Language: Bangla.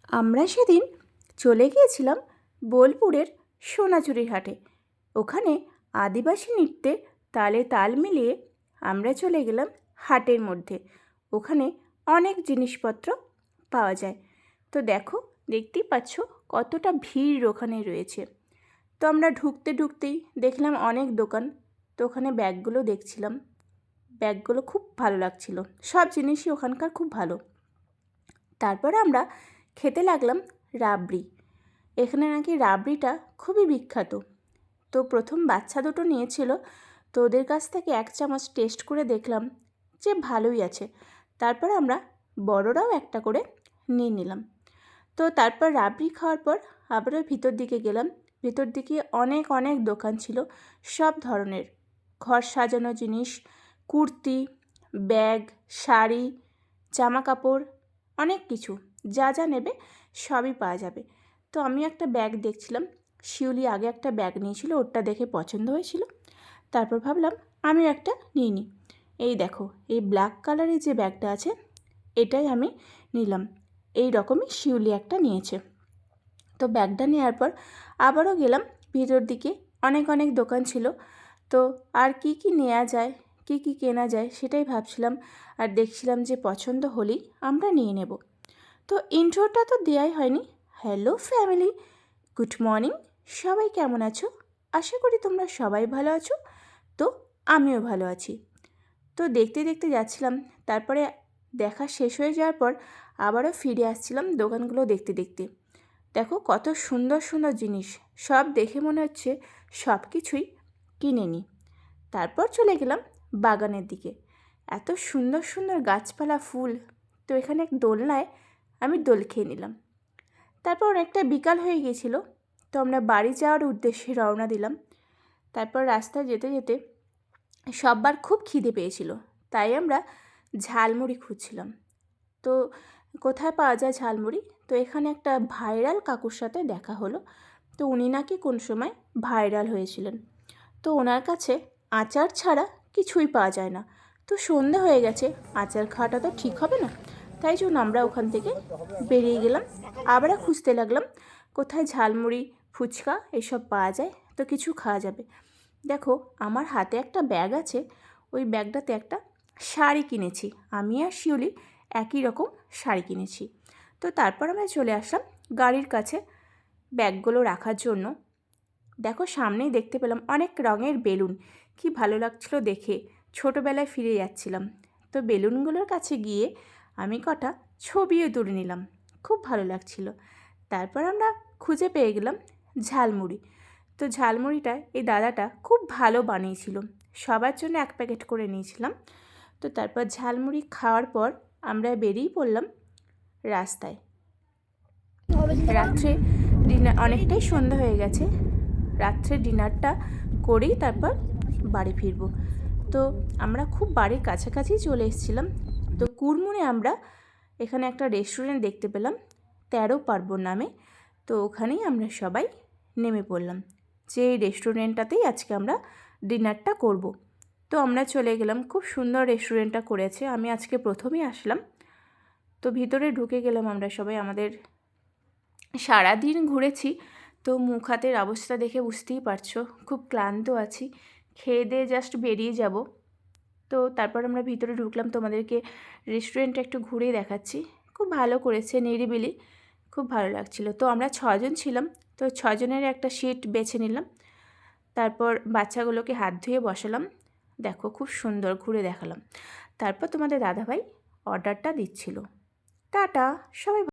আমরা সেদিন চলে গিয়েছিলাম বোলপুরের সোনাঝুরির হাটে। ওখানে আদিবাসী নৃত্যে তালে তাল মিলিয়ে আমরা চলে গেলাম হাটের মধ্যে। ওখানে অনেক জিনিসপত্র পাওয়া যায়। তো দেখো, দেখতেই পাচ্ছ কতটা ভিড় ওখানে রয়েছে। তো আমরা ঢুকতে ঢুকতেই দেখলাম অনেক দোকান। তো ওখানে ব্যাগগুলো দেখছিলাম, ব্যাগগুলো খুব ভালো লাগছিল, সব জিনিসই ওখানকার খুব ভালো। তারপর আমরা খেতে লাগলাম রাবড়ি। এখানে নাকি রাবড়িটা খুবই বিখ্যাত। তো প্রথম বাচ্চা দুটো নিয়েছিল, তো ওদের কাছ থেকে 1 চামচ টেস্ট করে দেখলাম যে ভালোই আছে। তারপর আমরা বড়রাও একটা করে নিয়ে নিলাম। তো তারপর রাবড়ি খাওয়ার পর আবারও ভিতর দিকে গেলাম। ভিতর দিকে অনেক অনেক দোকান ছিল, সব ধরনের ঘর সাজানো জিনিস, কুর্তি, ব্যাগ, শাড়ি, জামা কাপড়, অনেক কিছু যা যা নেবে সবই পাওয়া যাবে। তো আমি একটা ব্যাগ দেখছিলাম, শিউলি আগে একটা ব্যাগ নিয়েছিল, ওরটা দেখে পছন্দ হয়েছিল। তারপর ভাবলাম আমিও একটা নিয়ে নিই। এই দেখো, এই ব্ল্যাক কালারের যে ব্যাগটা আছে এটাই আমি নিলাম। এই রকমই শিউলি একটা নিয়েছে। তো ব্যাগটা নেওয়ার পর আবারও গেলাম ভিতর দিকে, অনেক অনেক দোকান ছিল। তো আর কি কি নেওয়া যায়, কি কি কেনা যায় সেটাই ভাবছিলাম, আর দেখছিলাম যে পছন্দ হলেই আমরা নিয়ে নেব। তো ইন্ট্রোটা তো দেওয়াই হয়নি। হ্যালো ফ্যামিলি, গুড মর্নিং, সবাই কেমন আছো? আশা করি তোমরা সবাই ভালো আছো। তো আমিও ভালো আছি। তো দেখতে দেখতে যাচ্ছিলাম, তারপরে দেখা শেষ হয়ে যাওয়ার পর আবারও ফিরে আসছিলাম দোকানগুলো দেখতে দেখতে। দেখো কত সুন্দর সুন্দর জিনিস, সব দেখে মনে হচ্ছে সব কিছুই কিনে নিই। তারপর চলে গেলাম বাগানের দিকে। এত সুন্দর সুন্দর গাছপালা, ফুল। তো এখানে এক দোলনায় আমি দোল খেয়ে নিলাম। তারপর অনেকটা বিকাল হয়ে গিয়েছিল, তো আমরা বাড়ি যাওয়ার উদ্দেশ্যে রওনা দিলাম। তারপর রাস্তায় যেতে যেতে সববার খুব খিদে পেয়েছিল, তাই আমরা ঝালমুড়ি খুঁজছিলাম। তো কোথায় পাওয়া যায় ঝালমুড়ি? তো এখানে একটা ভাইরাল কাকুর সাথে দেখা হলো। তো উনি নাকি কোন সময় ভাইরাল হয়েছিলেন। তো ওনার কাছে আচার ছাড়া কিছুই পাওয়া যায় না। তো সন্ধে হয়ে গেছে, আচার খাওয়াটা তো ঠিক হবে না, তাই জন্য আমরা ওখান থেকে বেরিয়ে গেলাম। আবার খুঁজতে লাগলাম কোথায় ঝালমুড়ি, ফুচকা এসব পাওয়া যায়, তো কিছু খাওয়া যাবে। দেখো, আমার হাতে একটা ব্যাগ আছে, ওই ব্যাগটাতে একটা শাড়ি কিনেছি। আমি আর শিউলি একই রকম শাড়ি কিনেছি। তো তারপর আমরা চলে আসলাম গাড়ির কাছে ব্যাগগুলো রাখার জন্য। দেখো, সামনেই দেখতে পেলাম অনেক রঙের বেলুন, কি ভালো লাগছিল দেখে, ছোটোবেলায় ফিরে যাচ্ছিলাম। তো বেলুনগুলোর কাছে গিয়ে আমি কটা ছবিও তুলে নিলাম, খুব ভালো লাগছিল। তারপর আমরা খুঁজে পেয়ে গেলাম ঝালমুড়ি। তো ঝালমুড়িটা এই দাদাটা খুব ভালো বানিয়েছিল, সবার জন্য 1 প্যাকেট করে নিয়েছিলাম। তো তারপর ঝালমুড়ি খাওয়ার পর আমরা বেরিয়ে পড়লাম রাস্তায়। রাত্রে ডিনার, অনেকটাই সন্ধ্যা হয়ে গেছে, রাত্রে ডিনারটা করেই তারপর বাড়ি ফিরব। তো আমরা খুব বাড়ির কাছাকাছি চলে এসেছিলাম। তো কুরমুরে আমরা এখানে একটা রেস্টুরেন্ট দেখতে পেলাম 13 পার্বণ নামে। তো ওখানেই আমরা সবাই নেমে পড়লাম যে এই রেস্টুরেন্টটাতেই আজকে আমরা ডিনারটা করব। তো আমরা চলে গেলাম, খুব সুন্দর রেস্টুরেন্টটা করেছে, আমি আজকে প্রথমেই আসলাম। তো ভিতরে ঢুকে গেলাম আমরা সবাই। আমাদের সারাদিন ঘুরেছি, তো মুখ হাতের অবস্থা দেখে বুঝতেই পারছো খুব ক্লান্ত আছি। খেয়ে দিয়ে জাস্ট বেরিয়ে যাব। তো তারপর আমরা ভিতরে ঢুকলাম, তোমাদেরকে রেস্টুরেন্টটা একটু ঘুরেই দেখাচ্ছি। খুব ভালো করেছে, নিরিবিলি, খুব ভালো লাগছিল। তো আমরা 6 জন ছিলাম, তো 6 জনের একটা সিট বেছে নিলাম। তারপর বাচ্চাগুলোকে হাত ধুয়ে বসালাম। দেখো, খুব সুন্দর ঘুরে দেখালাম। তারপর তোমাদের দাদাভাই অর্ডারটা দিচ্ছিল। টাটা সবাই।